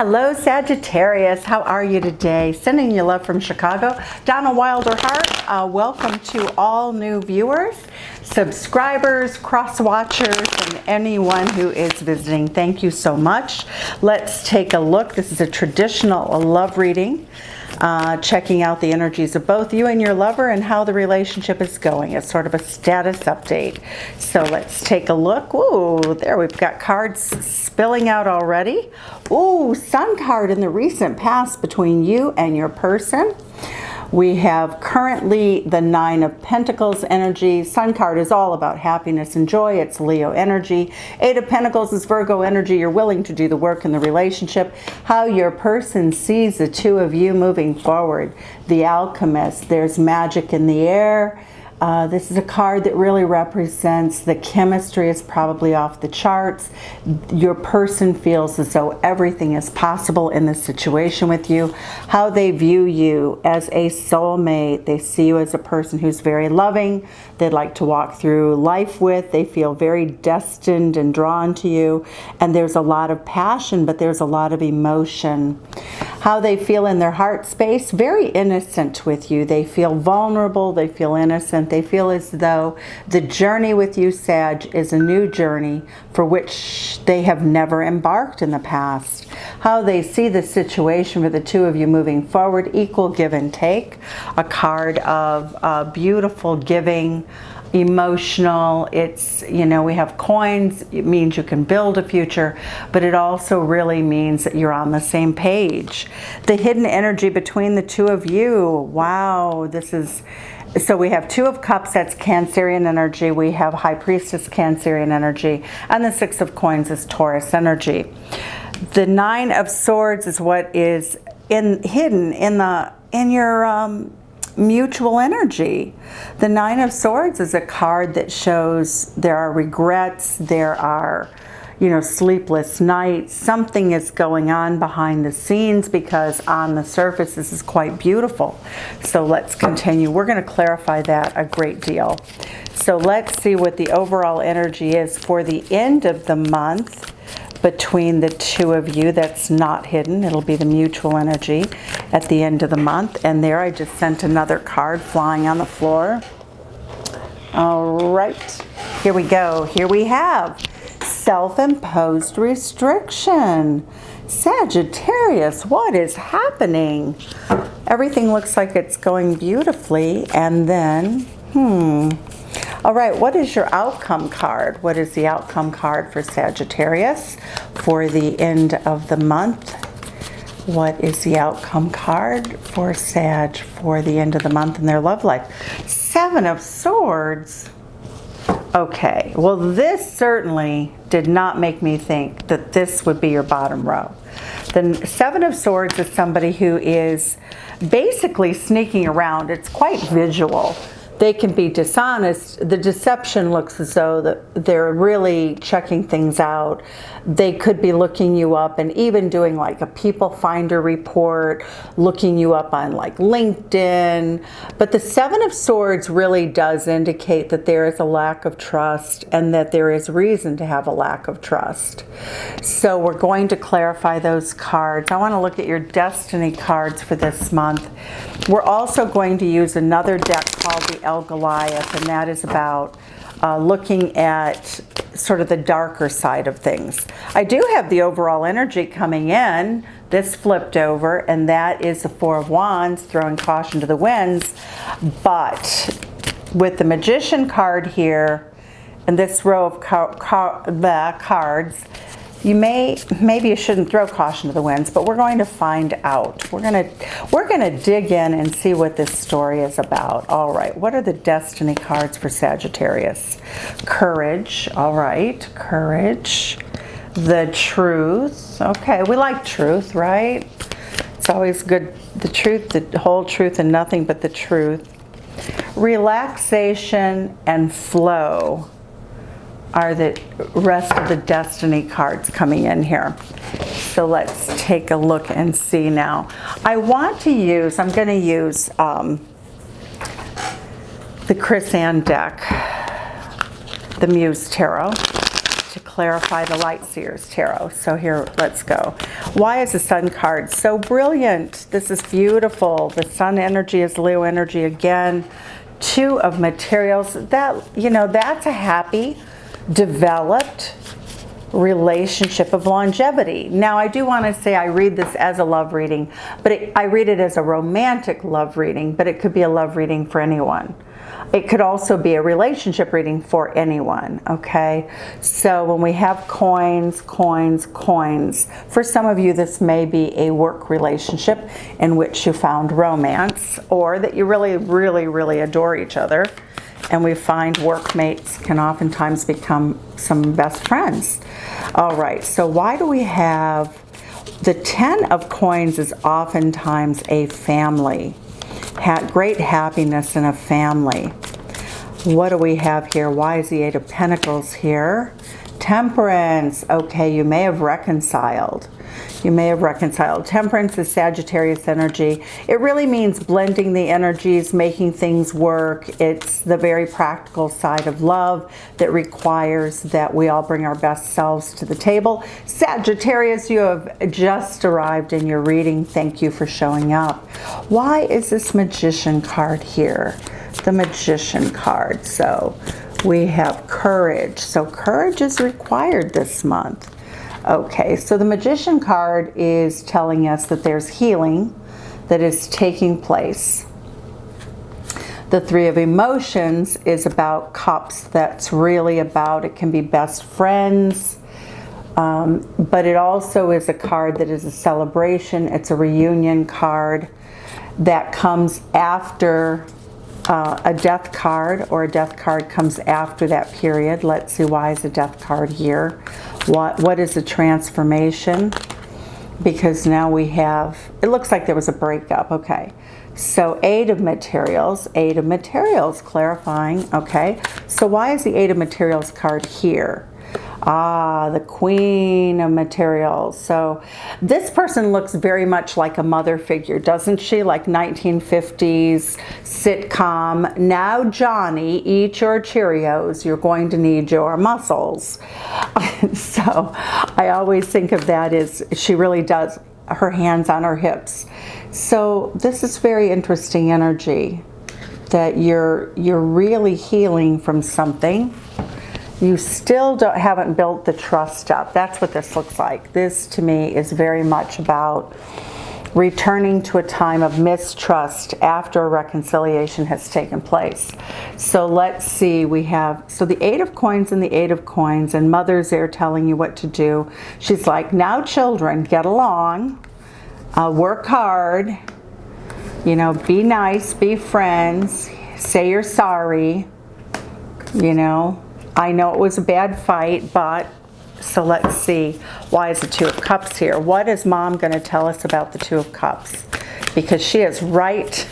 Hello Sagittarius, how are you today? Sending you love from Chicago. Donna Wilder-Hart. Welcome to all new viewers, subscribers, cross-watchers, and anyone who is visiting. Thank you so much. Let's take a look. This is a traditional love reading. Checking out the energies of both you and your lover and how the relationship is going. It's sort of a status update. So let's take a look. Ooh, there we've got cards spilling out already. Ooh, Sun card in the recent past between you and your person. We have currently the Nine of Pentacles energy. Sun card is all about happiness and joy. It's Leo energy. Eight of Pentacles is Virgo energy. You're willing to do the work in the relationship. How your person sees the two of you moving forward. The Alchemist. There's magic in the air. This is a card that really represents the chemistry is probably off the charts. Your person feels as though everything is possible in this situation with you. How they view you as a soulmate. They see you as a person who's very loving. They'd like to walk through life with. They feel very destined and drawn to you. And there's a lot of passion, but there's a lot of emotion. How they feel in their heart space, very innocent with you. They feel vulnerable. They feel innocent. They feel as though the journey with you, Sag, is a new journey for which they have never embarked in the past. How they see the situation for the two of you moving forward, equal give and take. A card of beautiful giving, emotional. It's, you know, we have coins. It means you can build a future, but it also really means that you're on the same page. The hidden energy between the two of you. Wow, this is... So we have Two of Cups, that's Cancerian energy. We have High Priestess, Cancerian energy. And the Six of Coins is Taurus energy. The Nine of Swords is what is hidden in your mutual energy. The Nine of Swords is a card that shows there are regrets, there are, you know, sleepless nights. Something is going on behind the scenes because on the surface this is quite beautiful. So let's continue. We're going to clarify that a great deal. So let's see what the overall energy is for the end of the month between the two of you. That's not hidden. It'll be the mutual energy at the end of the month. And there I just sent another card flying on the floor. All right, here we go. Here we have self-imposed restriction. Sagittarius, what is happening? Everything looks like it's going beautifully, and then, all right, what is your outcome card? What is the outcome card for Sagittarius for the end of the month? What is the outcome card for Sag for the end of the month in their love life? Seven of Swords. Okay, well, this certainly did not make me think that this would be your bottom row. The Seven of Swords is somebody who is basically sneaking around. It's quite visual. They can be dishonest. The deception looks as though that they're really checking things out. They could be looking you up and even doing like a people finder report, looking you up on like LinkedIn. But the Seven of Swords really does indicate that there is a lack of trust and that there is reason to have a lack of trust. So we're going to clarify those cards. I want to look at your destiny cards for this month. We're also going to use another deck called the El Goliath, and that is about looking at sort of the darker side of things. I do have the overall energy coming in. This flipped over, and that is the Four of Wands, throwing caution to the winds. But with the Magician card here, and this row of cards, maybe you shouldn't throw caution to the winds, but we're going to find out. We're gonna dig in and see what this story is about. All right, what are the destiny cards for Sagittarius? Courage, all right, courage. The Truth, okay, we like truth, right? It's always good, the truth, the whole truth and nothing but the truth. Relaxation and flow are the rest of the destiny cards coming in here. So let's take a look and see now. I'm going to use the Chris Ann deck, the Muse Tarot, to clarify the Light Seers Tarot. So here, let's go. Why is the Sun card so brilliant? This is beautiful. The Sun energy is Leo energy again. Two of materials. That, you know, that's a happy, developed relationship of longevity. Now, I do want to say I read this as a love reading, but I read it as a romantic love reading, but it could be a love reading for anyone. It could also be a relationship reading for anyone, okay? So when we have coins, coins, coins, for some of you this may be a work relationship in which you found romance, or that you really, really, really adore each other. And we find workmates can oftentimes become some best friends. All right, so why do we have the 10 of coins is oftentimes a family. Great happiness in a family. What do we have here? Why is the 8 of Pentacles here? Temperance. Okay, you may have reconciled. You may have reconciled. Temperance is Sagittarius energy. It really means blending the energies, making things work. It's the very practical side of love that requires that we all bring our best selves to the table. Sagittarius, you have just arrived in your reading. Thank you for showing up. Why is this Magician card here? The Magician card. So we have courage. So courage is required this month. Okay, so the Magician card is telling us that there's healing that is taking place. The 3 of Emotions is about cups. That's really about, it can be best friends, but it also is a card that is a celebration. It's a reunion card that comes after a death card, or a death card comes after that period. Let's see, why is a death card here? What is a transformation? Because now we have, it looks like there was a breakup. Okay, so 8 of Materials, 8 of Materials, clarifying. Okay, so why is the 8 of Materials card here? Ah, the Queen of Materials. So this person looks very much like a mother figure, doesn't she? Like 1950s sitcom. Now, Johnny, eat your Cheerios. You're going to need your muscles. So I always think of that as she really does, her hands on her hips. So this is very interesting energy, that you're really healing from something. You still haven't built the trust up. That's what this looks like. This, to me, is very much about returning to a time of mistrust after a reconciliation has taken place. So let's see, we have, so the 8 of Coins and the 8 of Coins, and Mother's there telling you what to do. She's like, now children, get along, work hard, you know, be nice, be friends, say you're sorry, you know. I know it was a bad fight, but, so let's see, why is the 2 of Cups here? What is Mom going to tell us about the 2 of Cups? Because she is right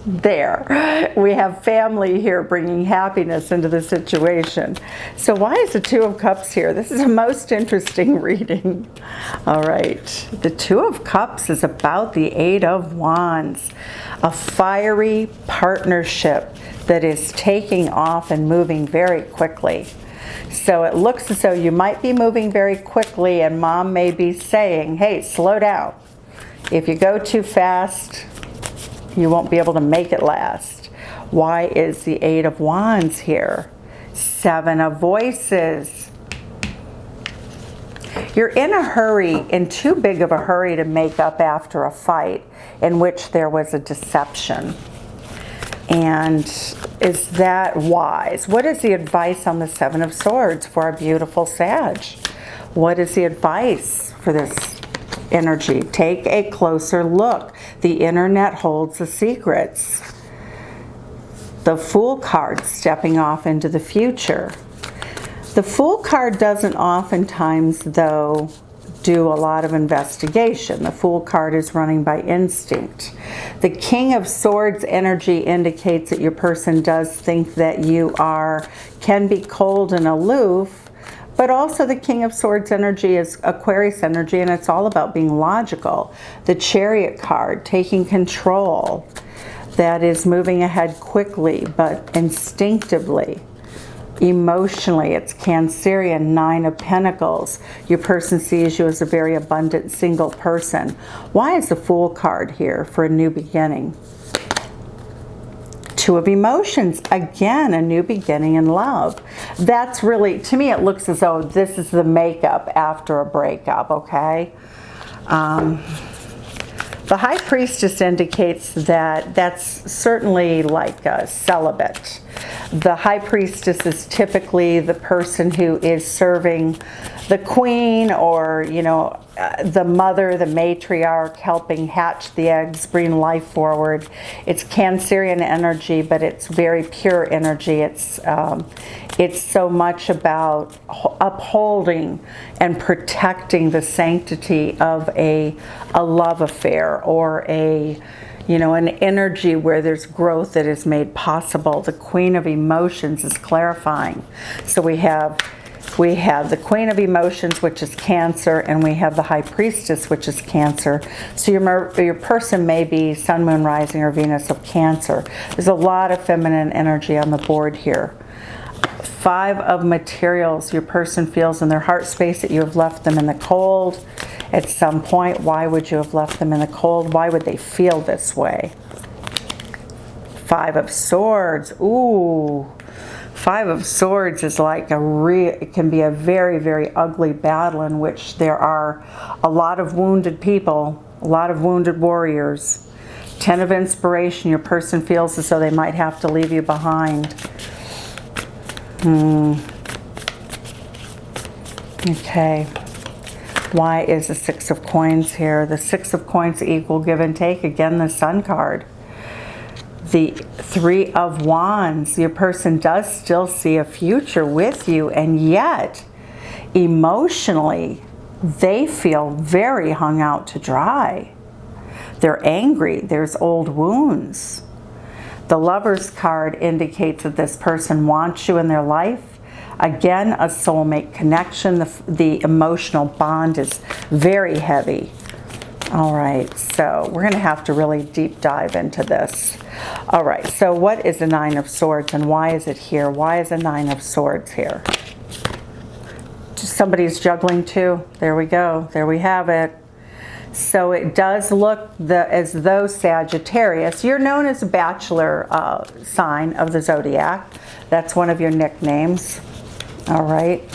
there. We have family here bringing happiness into the situation. So why is the 2 of Cups here? This is a most interesting reading. All right, the 2 of Cups is about the 8 of Wands, a fiery partnership that is taking off and moving very quickly. So it looks as though you might be moving very quickly, and Mom may be saying, hey, slow down. If you go too fast, you won't be able to make it last. Why is the 8 of Wands here? 7 of Voices. You're in a hurry, in too big of a hurry to make up after a fight in which there was a deception. And is that wise? What is the advice on the 7 of Swords for our beautiful Sag? What is the advice for this energy? Take a closer look. The internet holds the secrets. The Fool card, stepping off into the future. The Fool card doesn't oftentimes, though, do a lot of investigation. The Fool card is running by instinct. The King of Swords energy indicates that your person does think that you can be cold and aloof, but also the King of Swords energy is Aquarius energy, and it's all about being logical. The Chariot card, taking control, that is moving ahead quickly but instinctively. Emotionally, it's Cancerian, 9 of Pentacles. Your person sees you as a very abundant single person. Why is the Fool card here for a new beginning? 2 of Emotions, again, a new beginning in love. That's really, to me, it looks as though this is the makeup after a breakup, okay? The High Priestess indicates that that's certainly like a celibate. The High Priestess is typically the person who is serving the queen, or, you know, the mother, the matriarch, helping hatch the eggs, bring life forward. It's Cancerian energy, but it's very pure energy. It's so much about upholding and protecting the sanctity of a love affair, or a, you know, an energy where there's growth that is made possible. The Queen of Emotions is clarifying. So we have the Queen of Emotions, which is Cancer, and we have the High Priestess, which is Cancer. So your person may be Sun, Moon, Rising, or Venus of Cancer. There's a lot of feminine energy on the board here. 5 of Materials. Your person feels in their heart space that you have left them in the cold at some point. Why would you have left them in the cold? Why would they feel this way? 5 of Swords. Ooh. 5 of Swords is like it can be a very, very ugly battle in which there are a lot of wounded people, a lot of wounded warriors. 10 of Inspiration. Your person feels as though they might have to leave you behind. Okay. Why is the 6 of Coins here? The 6 of Coins equal give and take. Again, the Sun card. The 3 of Wands. Your person does still see a future with you, and yet emotionally they feel very hung out to dry. They're angry. There's old wounds. The Lovers card indicates that this person wants you in their life. Again, a soulmate connection. The emotional bond is very heavy. All right, so we're going to have to really deep dive into this. All right, so what is the 9 of Swords, and why is it here? Why is the 9 of Swords here? Somebody's juggling too. There we go. There we have it. So it does look as though Sagittarius, you're known as a bachelor sign of the zodiac. That's one of your nicknames. All right.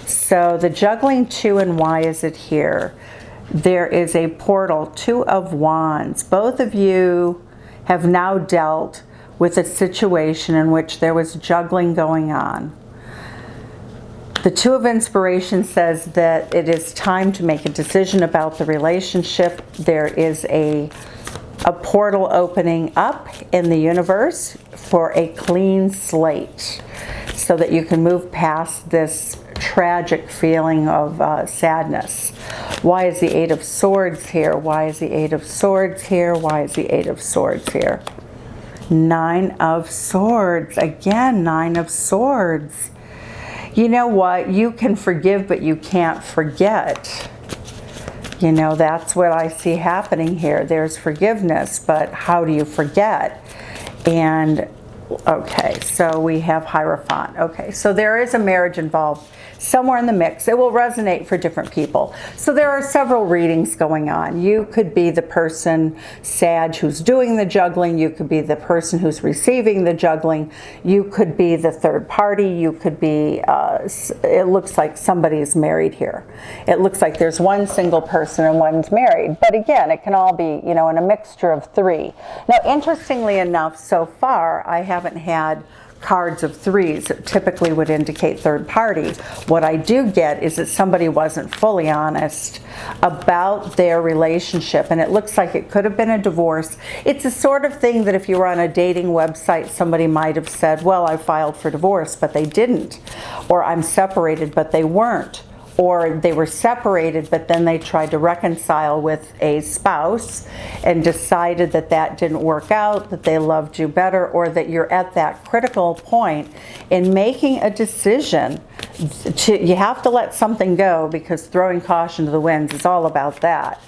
So the juggling 2, and why is it here? There is a portal, 2 of Wands. Both of you have now dealt with a situation in which there was juggling going on. The 2 of Inspiration says that it is time to make a decision about the relationship. There is a portal opening up in the universe for a clean slate, so that you can move past this tragic feeling of sadness. Why is the 8 of Swords here? Why is the 8 of Swords here? Why is the 8 of Swords here? 9 of Swords. Again, 9 of Swords. You know what? You can forgive, but you can't forget. You know, that's what I see happening here. There's forgiveness, but how do you forget? And okay, so we have Hierophant. Okay, so there is a marriage involved somewhere in the mix. It will resonate for different people. So there are several readings going on. You could be the person, Sag, who's doing the juggling. You could be the person who's receiving the juggling. You could be the third party. You could be, it looks like somebody's married here. It looks like there's one single person and one's married. But again, it can all be, you know, in a mixture of 3. Now, interestingly enough, so far, I haven't had cards of 3s that typically would indicate third party. What I do get is that somebody wasn't fully honest about their relationship, and it looks like it could have been a divorce. It's the sort of thing that if you were on a dating website, somebody might have said, well, I filed for divorce, but they didn't. Or I'm separated, but they weren't. Or they were separated, but then they tried to reconcile with a spouse and decided that that didn't work out, that they loved you better, or that you're at that critical point in making a decision. You have to let something go, because throwing caution to the winds is all about that.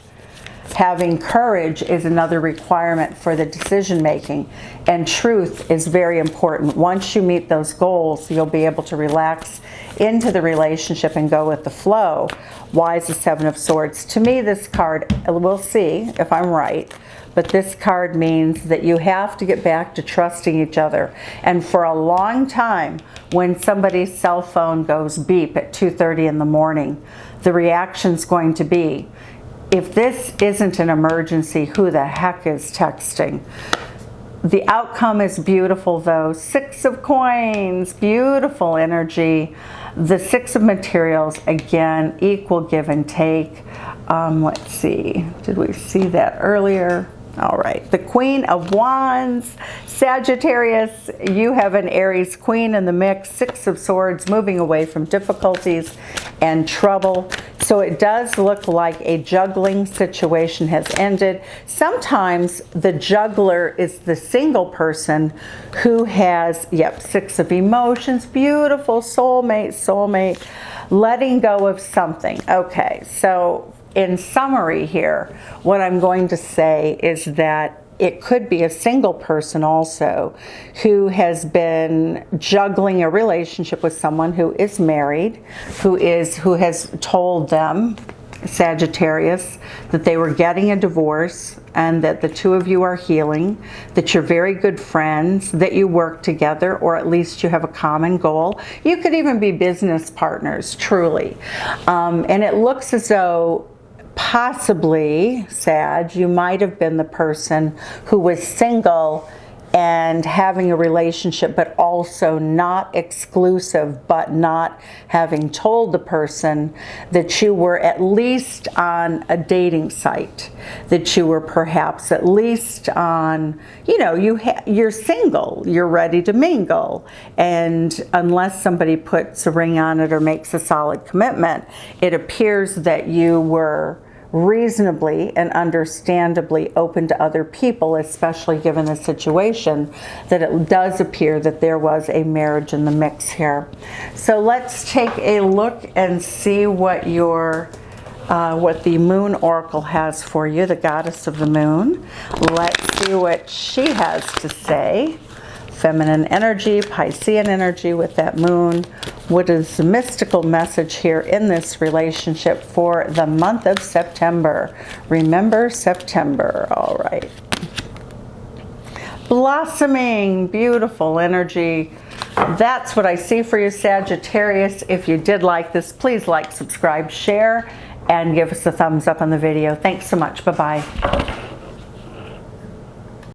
Having courage is another requirement for the decision making, and truth is very important. Once you meet those goals, you'll be able to relax into the relationship and go with the flow. Why is the Seven of Swords? To me, this card, we'll see if I'm right, but this card means that you have to get back to trusting each other. And for a long time, when somebody's cell phone goes beep at 2:30 in the morning, the reaction's going to be, if this isn't an emergency, who the heck is texting? The outcome is beautiful though. Six of Coins, beautiful energy. The Six of Materials, again, equal give and take. Let's see, did we see that earlier? All right, the Queen of Wands, Sagittarius, you have an Aries Queen in the mix. Six of Swords, moving away from difficulties and trouble. So it does look like a juggling situation has ended. Sometimes the juggler is the single person who has, yep, Six of Emotions, beautiful, soulmate, letting go of something. Okay, so in summary here, what I'm going to say is that it could be a single person also who has been juggling a relationship with someone who is married, who has told them, Sagittarius, that they were getting a divorce and that the two of you are healing, that you're very good friends, that you work together, or at least you have a common goal. You could even be business partners, truly. And it looks as though possibly, Sag, you might have been the person who was single and having a relationship, but also not exclusive, but not having told the person that you were at least on a dating site, that you were perhaps at least on, you know, you're single, you're ready to mingle, and unless somebody puts a ring on it or makes a solid commitment, it appears that you were reasonably and understandably open to other people, especially given the situation that it does appear that there was a marriage in the mix here. So let's take a look and see what your what the Moon Oracle has for you, the goddess of the moon. Let's see what she has to say. Feminine energy, Piscean energy with that moon. What is the mystical message here in this relationship for the month of September? Remember September, all right. Blossoming, beautiful energy. That's what I see for you, Sagittarius. If you did like this, please like, subscribe, share, and give us a thumbs up on the video. Thanks so much. Bye-bye.